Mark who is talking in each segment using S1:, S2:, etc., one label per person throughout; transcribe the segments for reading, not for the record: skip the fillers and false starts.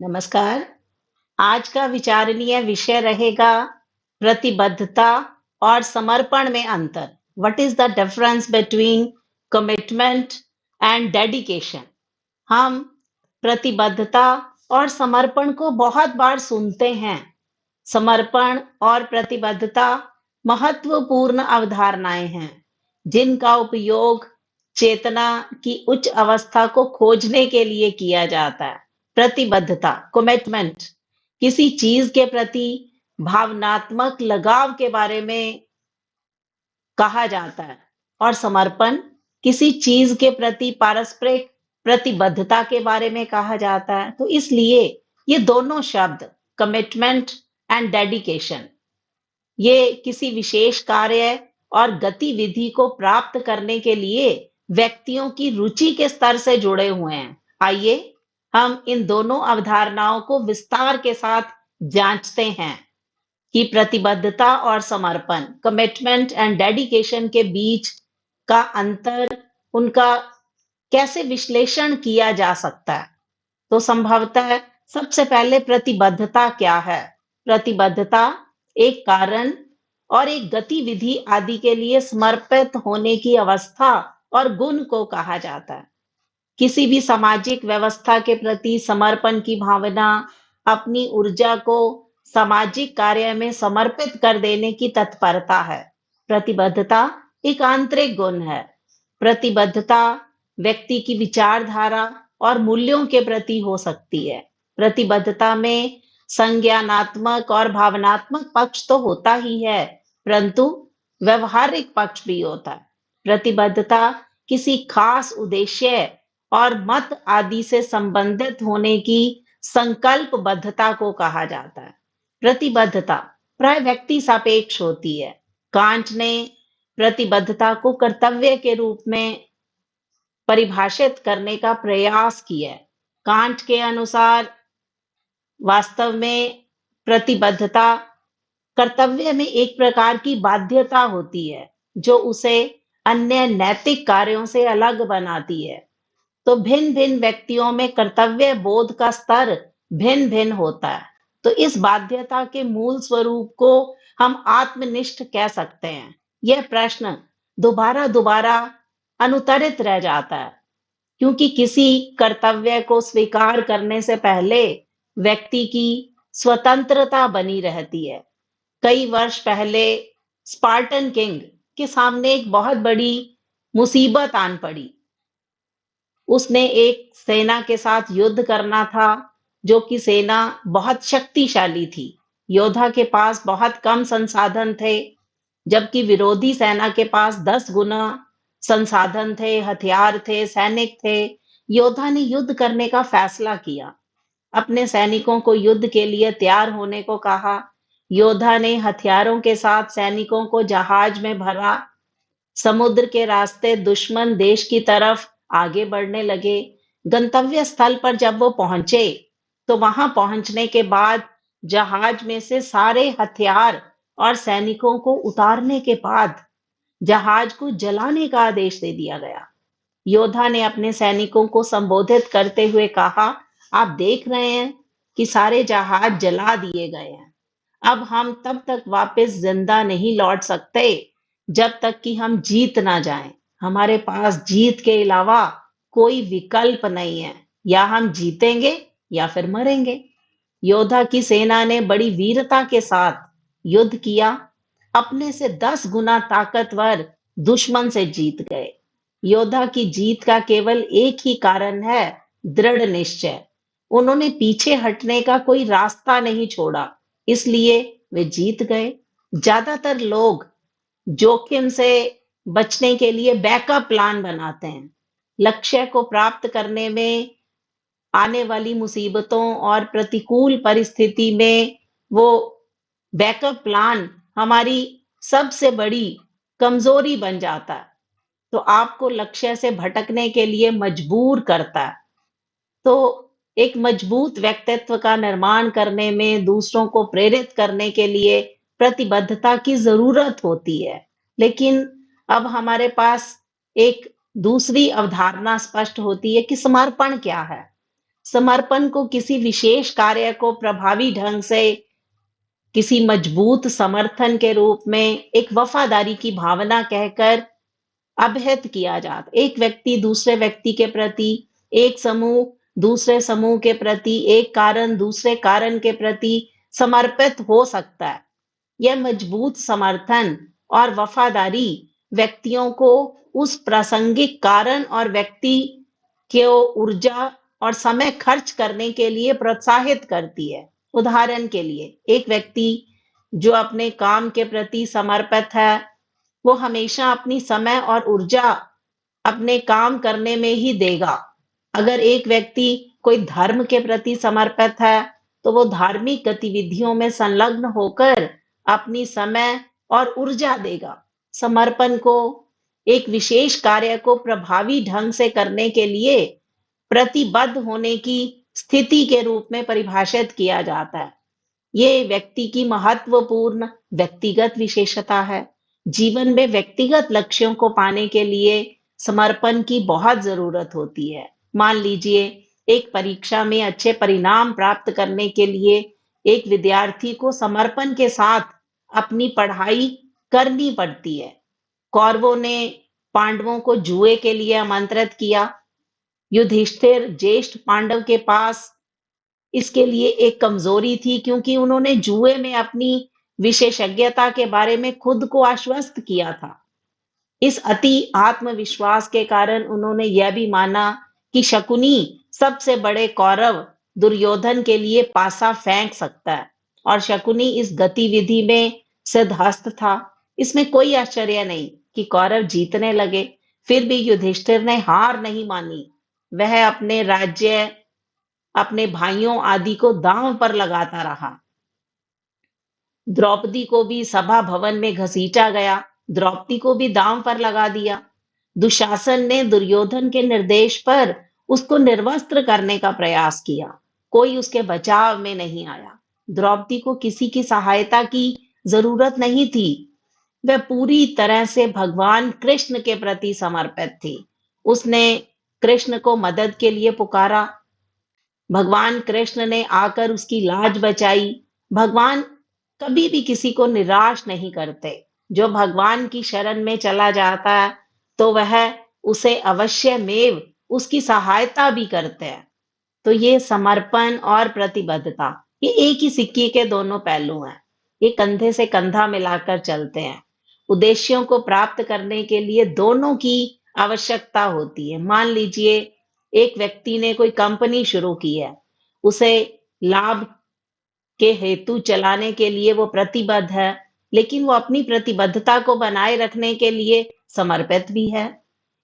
S1: नमस्कार। आज का विचारणीय विषय रहेगा प्रतिबद्धता और समर्पण में अंतर। What is the difference between commitment and dedication? हम प्रतिबद्धता और समर्पण को बहुत बार सुनते हैं। समर्पण और प्रतिबद्धता महत्वपूर्ण अवधारणाएं हैं जिनका उपयोग चेतना की उच्च अवस्था को खोजने के लिए किया जाता है। प्रतिबद्धता, कमिटमेंट, किसी चीज के प्रति भावनात्मक लगाव के बारे में कहा जाता है, और समर्पण किसी चीज के प्रति पारस्परिक प्रतिबद्धता के बारे में कहा जाता है। तो इसलिए ये दोनों शब्द, कमिटमेंट एंड डेडिकेशन, ये किसी विशेष कार्य और गतिविधि को प्राप्त करने के लिए व्यक्तियों की रुचि के स्तर से जुड़े हुए हैं। आइए हम इन दोनों अवधारणाओं को विस्तार के साथ जांचते हैं कि प्रतिबद्धता और समर्पण, कमिटमेंट एंड डेडिकेशन के बीच का अंतर, उनका कैसे विश्लेषण किया जा सकता है। तो संभवतः सबसे पहले प्रतिबद्धता क्या है? प्रतिबद्धता एक कारण और एक गतिविधि आदि के लिए समर्पित होने की अवस्था और गुण को कहा जाता है। किसी भी सामाजिक व्यवस्था के प्रति समर्पण की भावना अपनी ऊर्जा को सामाजिक कार्य में समर्पित कर देने की तत्परता है। प्रतिबद्धता एक आंतरिक गुण है। प्रतिबद्धता व्यक्ति की विचारधारा और मूल्यों के प्रति हो सकती है। प्रतिबद्धता में संज्ञानात्मक और भावनात्मक पक्ष तो होता ही है, परंतु व्यवहारिक पक्ष भी होता है। प्रतिबद्धता किसी खास उद्देश्य और मत आदि से संबंधित होने की संकल्पबद्धता को कहा जाता है। प्रतिबद्धता प्राय व्यक्ति सापेक्ष होती है। कांट ने प्रतिबद्धता को कर्तव्य के रूप में परिभाषित करने का प्रयास किया है। कांट के अनुसार वास्तव में प्रतिबद्धता कर्तव्य में एक प्रकार की बाध्यता होती है जो उसे अन्य नैतिक कार्यों से अलग बनाती है। तो भिन्न भिन्न व्यक्तियों में कर्तव्य बोध का स्तर भिन्न भिन्न होता है। तो इस बाध्यता के मूल स्वरूप को हम आत्मनिष्ठ कह सकते हैं। यह प्रश्न दोबारा दोबारा अनुत्तरित रह जाता है, क्योंकि किसी कर्तव्य को स्वीकार करने से पहले व्यक्ति की स्वतंत्रता बनी रहती है। कई वर्ष पहले स्पार्टन किंग के सामने एक बहुत बड़ी मुसीबत आन पड़ी। उसने एक सेना के साथ युद्ध करना था, जो कि सेना बहुत शक्तिशाली थी। योद्धा के पास बहुत कम संसाधन थे, जबकि विरोधी सेना के पास 10 गुना संसाधन थे, हथियार थे, सैनिक थे। योद्धा ने युद्ध करने का फैसला किया। अपने सैनिकों को युद्ध के लिए तैयार होने को कहा। योद्धा ने हथियारों के साथ सैनिकों को जहाज में भरा। समुद्र के रास्ते दुश्मन देश की तरफ आगे बढ़ने लगे। गंतव्य स्थल पर जब वो पहुंचे, तो वहां पहुंचने के बाद जहाज में से सारे हथियार और सैनिकों को उतारने के बाद जहाज को जलाने का आदेश दे दिया गया। योद्धा ने अपने सैनिकों को संबोधित करते हुए कहा, आप देख रहे हैं कि सारे जहाज जला दिए गए हैं। अब हम तब तक वापस जिंदा नहीं लौट सकते जब तक कि हम जीत ना जाएं। हमारे पास जीत के अलावा कोई विकल्प नहीं है। या हम जीतेंगे या फिर मरेंगे। योद्धा की सेना ने बड़ी वीरता के साथ युद्ध किया। अपने से 10 गुना ताकतवर दुश्मन से जीत गए। योद्धा की जीत का केवल एक ही कारण है, दृढ़ निश्चय। उन्होंने पीछे हटने का कोई रास्ता नहीं छोड़ा, इसलिए वे जीत गए। ज्यादातर लोग जोखिम से बचने के लिए बैकअप प्लान बनाते हैं। लक्ष्य को प्राप्त करने में आने वाली मुसीबतों और प्रतिकूल परिस्थिति में वो बैकअप प्लान हमारी सबसे बड़ी कमजोरी बन जाता है। तो आपको लक्ष्य से भटकने के लिए मजबूर करता है। तो एक मजबूत व्यक्तित्व का निर्माण करने में दूसरों को प्रेरित करने के लिए प्रतिबद्धता की जरूरत होती है। लेकिन अब हमारे पास एक दूसरी अवधारणा स्पष्ट होती है कि समर्पण क्या है। समर्पण को किसी विशेष कार्य को प्रभावी ढंग से किसी मजबूत समर्थन के रूप में एक वफादारी की भावना कहकर अभिहित किया जाता। एक व्यक्ति दूसरे व्यक्ति के प्रति, एक समूह दूसरे समूह के प्रति, एक कारण दूसरे कारण के प्रति समर्पित हो सकता है। यह मजबूत समर्थन और वफादारी व्यक्तियों को उस प्रासंगिक कारण और व्यक्ति को ऊर्जा और समय खर्च करने के लिए प्रोत्साहित करती है। उदाहरण के लिए, एक व्यक्ति जो अपने काम के प्रति समर्पित है, वो हमेशा अपनी समय और ऊर्जा अपने काम करने में ही देगा। अगर एक व्यक्ति कोई धर्म के प्रति समर्पित है, तो वो धार्मिक गतिविधियों में संलग्न होकर अपनी समय और ऊर्जा देगा। समर्पण को एक विशेष कार्य को प्रभावी ढंग से करने के लिए प्रतिबद्ध होने की स्थिति के रूप में परिभाषित किया जाता है। ये व्यक्ति की महत्वपूर्ण व्यक्तिगत विशेषता है। जीवन में व्यक्तिगत लक्ष्यों को पाने के लिए समर्पण की बहुत जरूरत होती है। मान लीजिए, एक परीक्षा में अच्छे परिणाम प्राप्त करने के लिए एक विद्यार्थी को समर्पण के साथ अपनी पढ़ाई करनी पड़ती है। कौरवों ने पांडवों को जुए के लिए आमंत्रित किया। युधिष्ठिर ज्येष्ठ पांडव के पास इसके लिए एक कमजोरी थी, क्योंकि उन्होंने जुए में अपनी विशेषज्ञता के बारे में खुद को आश्वस्त किया था। इस अति आत्मविश्वास के कारण उन्होंने यह भी माना कि शकुनी सबसे बड़े कौरव दुर्योधन के लिए पासा फेंक सकता है, और शकुनी इस गतिविधि में सिद्धहस्त था। इसमें कोई आश्चर्य नहीं कि कौरव जीतने लगे। फिर भी युधिष्ठिर ने हार नहीं मानी। वह अपने राज्य, अपने भाइयों आदि को दांव पर लगाता रहा। द्रौपदी को भी सभा भवन में घसीटा गया। द्रौपदी को भी दांव पर लगा दिया। दुशासन ने दुर्योधन के निर्देश पर उसको निर्वस्त्र करने का प्रयास किया। कोई उसके बचाव में नहीं आया। द्रौपदी को किसी की सहायता की जरूरत नहीं थी। वह पूरी तरह से भगवान कृष्ण के प्रति समर्पित थी। उसने कृष्ण को मदद के लिए पुकारा। भगवान कृष्ण ने आकर उसकी लाज बचाई। भगवान कभी भी किसी को निराश नहीं करते। जो भगवान की शरण में चला जाता है, तो वह उसे अवश्यमेव उसकी सहायता भी करते हैं। तो ये समर्पण और प्रतिबद्धता, ये एक ही सिक्के के दोनों पहलू हैं। ये कंधे से कंधा मिलाकर चलते हैं। उद्देश्यों को प्राप्त करने के लिए दोनों की आवश्यकता होती है। मान लीजिए, एक व्यक्ति ने कोई कंपनी शुरू की है। उसे लाभ के हेतु चलाने के लिए वो प्रतिबद्ध है, लेकिन वो अपनी प्रतिबद्धता को बनाए रखने के लिए समर्पित भी है।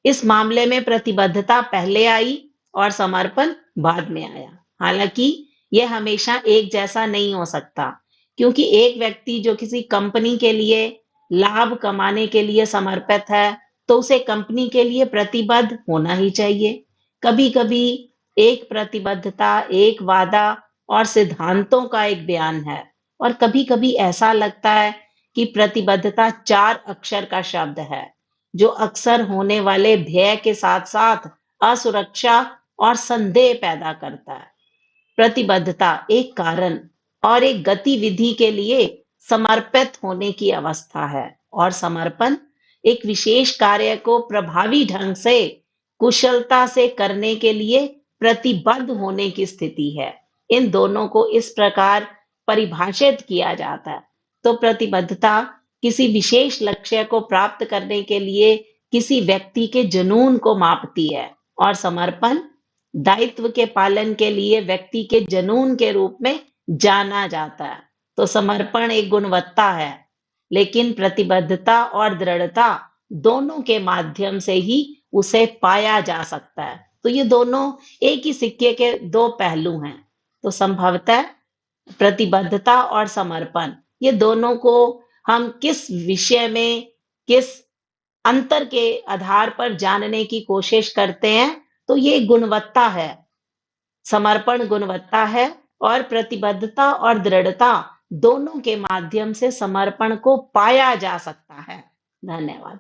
S1: इस मामले में प्रतिबद्धता पहले आई और समर्पण बाद में आया। हालांकि यह हमेशा एक जैसा नहीं हो सकता, क्योंकि एक व्यक्ति जो किसी कंपनी के लिए लाभ कमाने के लिए समर्पित है, तो उसे कंपनी के लिए प्रतिबद्ध होना ही चाहिए। कभी कभी एक प्रतिबद्धता एक वादा और सिद्धांतों का एक बयान है, और कभी कभी ऐसा लगता है कि प्रतिबद्धता 4 अक्षर का शब्द है, जो अक्सर होने वाले भय के साथ साथ असुरक्षा और संदेह पैदा करता है। प्रतिबद्धता एक कारण और एक गतिविधि के लिए समर्पित होने की अवस्था है, और समर्पण एक विशेष कार्य को प्रभावी ढंग से कुशलता से करने के लिए प्रतिबद्ध होने की स्थिति है। इन दोनों को इस प्रकार परिभाषित किया जाता है। तो प्रतिबद्धता किसी विशेष लक्ष्य को प्राप्त करने के लिए किसी व्यक्ति के जुनून को मापती है, और समर्पण दायित्व के पालन के लिए व्यक्ति के जुनून के रूप में जाना जाता है। तो समर्पण एक गुणवत्ता है, लेकिन प्रतिबद्धता और दृढ़ता दोनों के माध्यम से ही उसे पाया जा सकता है। तो ये दोनों एक ही सिक्के के दो पहलू हैं। तो संभवतः प्रतिबद्धता और समर्पण, ये दोनों को हम किस विषय में किस अंतर के आधार पर जानने की कोशिश करते हैं, तो ये गुणवत्ता है। समर्पण गुणवत्ता है, और प्रतिबद्धता और दृढ़ता दोनों के माध्यम से समर्पण को पाया जा सकता है। धन्यवाद।